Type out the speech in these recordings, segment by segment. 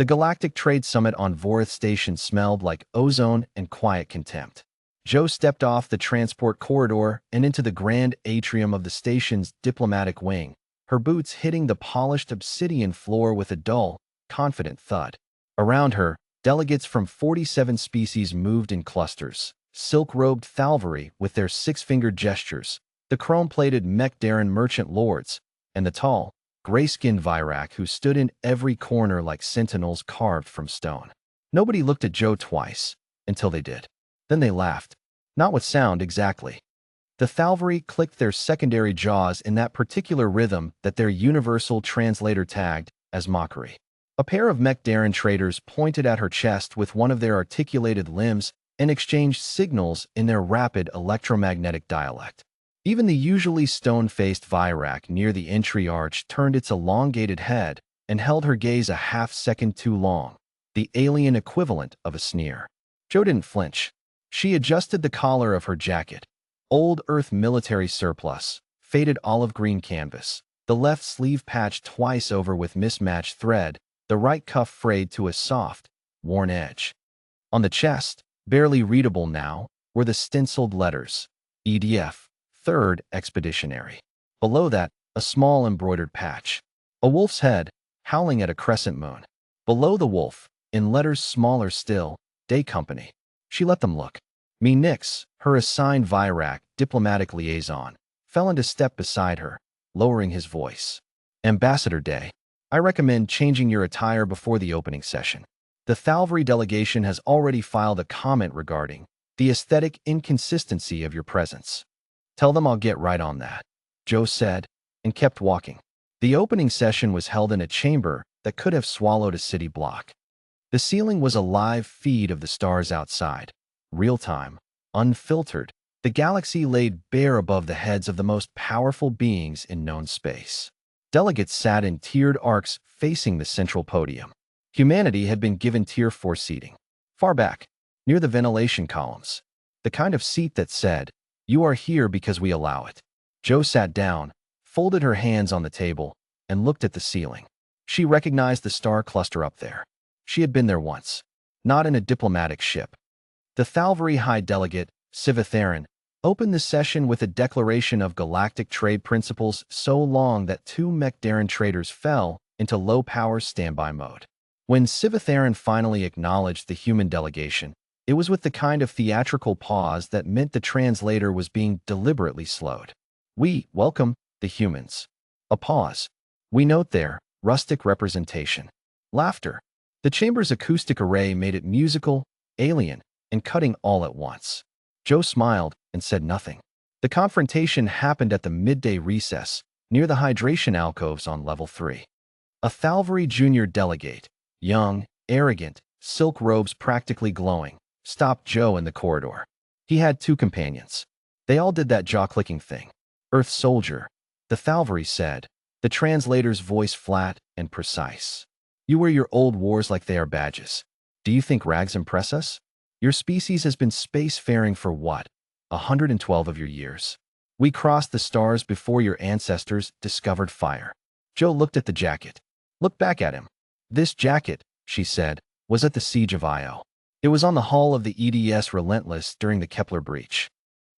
The Galactic Trade Summit on Vorith Station smelled like ozone and quiet contempt. Joe stepped off the transport corridor and into the grand atrium of the station's diplomatic wing, her boots hitting the polished obsidian floor with a dull, confident thud. Around her, delegates from 47 species moved in clusters, silk-robed Thalvari with their six-fingered gestures, the chrome-plated Mekdaran merchant lords, and the tall, gray-skinned Virak who stood in every corner like sentinels carved from stone. Nobody looked at Joe twice, until they did. Then they laughed. Not with sound, exactly. The Thalvari clicked their secondary jaws in that particular rhythm that their universal translator tagged as mockery. A pair of Mekdaran traders pointed at her chest with one of their articulated limbs and exchanged signals in their rapid electromagnetic dialect. Even the usually stone-faced Virak near the entry arch turned its elongated head and held her gaze a half-second too long, the alien equivalent of a sneer. Joe didn't flinch. She adjusted the collar of her jacket. Old Earth military surplus, faded olive-green canvas, the left sleeve patched twice over with mismatched thread, the right cuff frayed to a soft, worn edge. On the chest, barely readable now, were the stenciled letters, EDF, 3rd Expeditionary. Below that, a small embroidered patch. A wolf's head, howling at a crescent moon. Below the wolf, in letters smaller still, Day Company. She let them look. Me Nix, her assigned Virak diplomatic liaison, fell into step beside her, lowering his voice. Ambassador Day, I recommend changing your attire before the opening session. The Thalvari delegation has already filed a comment regarding the aesthetic inconsistency of your presence. Tell them I'll get right on that, Joe said, and kept walking. The opening session was held in a chamber that could have swallowed a city block. The ceiling was a live feed of the stars outside, real-time, unfiltered, the galaxy laid bare above the heads of the most powerful beings in known space. Delegates sat in tiered arcs facing the central podium. Humanity had been given Tier 4 seating, far back, near the ventilation columns, the kind of seat that said, "You are here because we allow it." Joe sat down, folded her hands on the table, and looked at the ceiling. She recognized the star cluster up there. She had been there once, not in a diplomatic ship. The Thalvari High Delegate, Sivitharan, opened the session with a declaration of galactic trade principles so long that 2 Mekdaran traders fell into low-power standby mode. When Sivitharan finally acknowledged the human delegation, it was with the kind of theatrical pause that meant the translator was being deliberately slowed. We welcome the humans. A pause. We note their rustic representation. Laughter. The chamber's acoustic array made it musical, alien, and cutting all at once. Joe smiled and said nothing. The confrontation happened at the midday recess, near the hydration alcoves on level 3. A Thalvari junior delegate, young, arrogant, silk robes practically glowing, stopped Joe in the corridor. He had 2 companions. They all did that jaw-clicking thing. Earth soldier, the Thalvari said, the translator's voice flat and precise. You wear your old wars like they are badges. Do you think rags impress us? Your species has been spacefaring for what? 112 of your years. We crossed the stars before your ancestors discovered fire. Joe looked at the jacket. Looked back at him. This jacket, she said, was at the Siege of Io. It was on the hull of the EDS Relentless during the Kepler breach.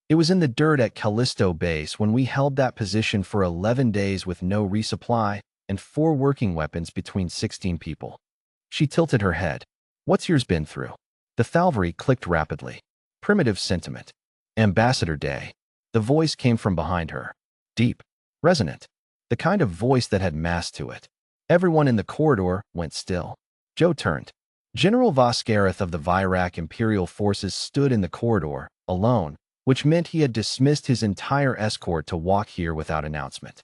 It was in the dirt at Callisto Base when we held that position for 11 days with no resupply and 4 working weapons between 16 people. She tilted her head. What's yours been through? The Thalvari clicked rapidly. Primitive sentiment. Ambassador Day. The voice came from behind her. Deep. Resonant. The kind of voice that had mass to it. Everyone in the corridor went still. Joe turned. General Voskareth of the Virak Imperial Forces stood in the corridor, alone, which meant he had dismissed his entire escort to walk here without announcement.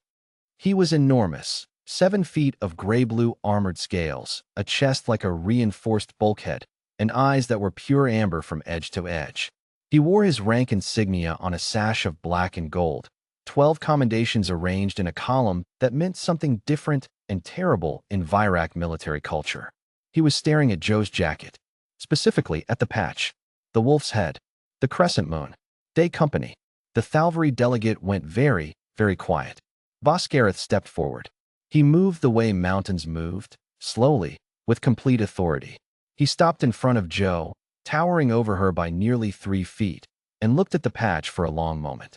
He was enormous, 7 feet of gray-blue armored scales, a chest like a reinforced bulkhead, and eyes that were pure amber from edge to edge. He wore his rank insignia on a sash of black and gold, 12 commendations arranged in a column that meant something different and terrible in Virak military culture. He was staring at Joe's jacket, specifically at the patch, the wolf's head, the crescent moon, Day Company. The Thalvari delegate went very, very quiet. Voskareth stepped forward. He moved the way mountains moved, slowly, with complete authority. He stopped in front of Joe, towering over her by nearly 3 feet, and looked at the patch for a long moment.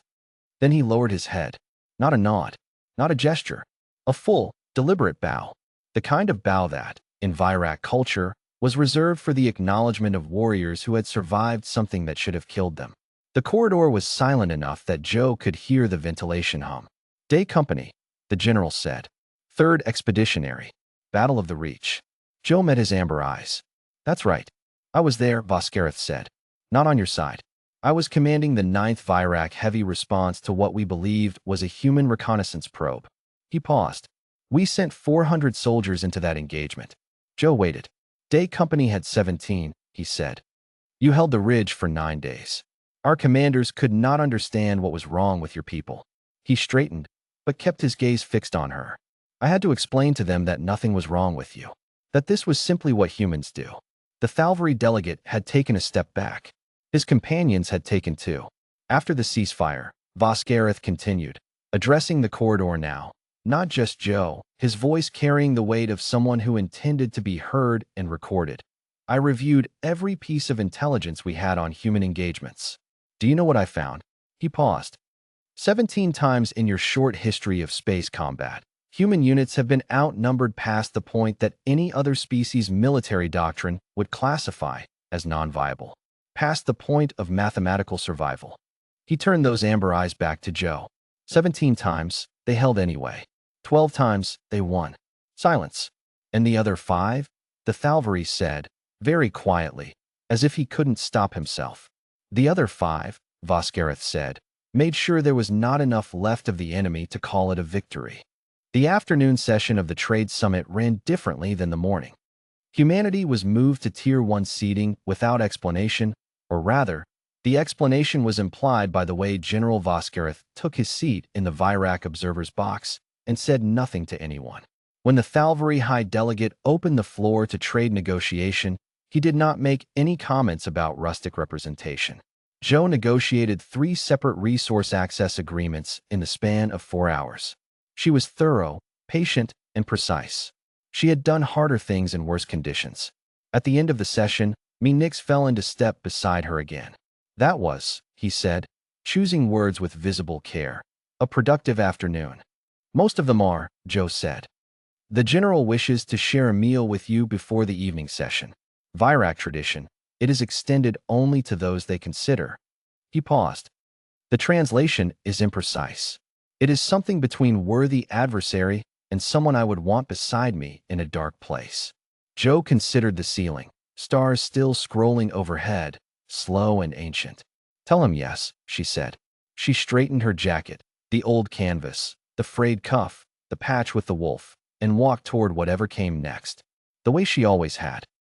Then he lowered his head. Not a nod, not a gesture, a full, deliberate bow. The kind of bow that, in Virak culture, was reserved for the acknowledgement of warriors who had survived something that should have killed them. The corridor was silent enough that Joe could hear the ventilation hum. "Day Company," the general said. "3rd Expeditionary. Battle of the Reach." Joe met his amber eyes. "That's right. I was there," Voskareth said. "Not on your side. I was commanding the 9th Virak heavy response to what we believed was a human reconnaissance probe." He paused. "We sent 400 soldiers into that engagement." Joe waited. "Day Company had 17, he said. "You held the ridge for 9 days. Our commanders could not understand what was wrong with your people." He straightened, but kept his gaze fixed on her. "I had to explain to them that nothing was wrong with you. That this was simply what humans do." The Thalvari delegate had taken a step back. His companions had taken too. After the ceasefire, Voskareth continued, addressing the corridor now. Not just Joe, his voice carrying the weight of someone who intended to be heard and recorded. "I reviewed every piece of intelligence we had on human engagements. Do you know what I found?" He paused. 17 times in your short history of space combat, human units have been outnumbered past the point that any other species' military doctrine would classify as non-viable. Past the point of mathematical survival. He turned those amber eyes back to Joe. 17 times, they held anyway. 12 times, they won. Silence. "And the other 5? The Thalvari said, very quietly, as if he couldn't stop himself. "The other 5, Voskareth said, made sure there was not enough left of the enemy to call it a victory." The afternoon session of the Trade Summit ran differently than the morning. Humanity was moved to Tier 1 seating without explanation, or rather, the explanation was implied by the way General Voskareth took his seat in the Virak observer's box and said nothing to anyone. When the Thalvari High Delegate opened the floor to trade negotiation, he did not make any comments about rustic representation. Joe negotiated 3 separate resource access agreements in the span of 4 hours. She was thorough, patient, and precise. She had done harder things in worse conditions. At the end of the session, Nix fell into step beside her again. "That was," he said, choosing words with visible care, "a productive afternoon." "Most of them are," Joe said. "The general wishes to share a meal with you before the evening session. Virak tradition, it is extended only to those they consider." He paused. "The translation is imprecise. It is something between worthy adversary and someone I would want beside me in a dark place." Joe considered the ceiling, stars still scrolling overhead, slow and ancient. "Tell him yes," she said. She straightened her jacket, the old canvas, the frayed cuff, the patch with the wolf, and walked toward whatever came next, the way she always had.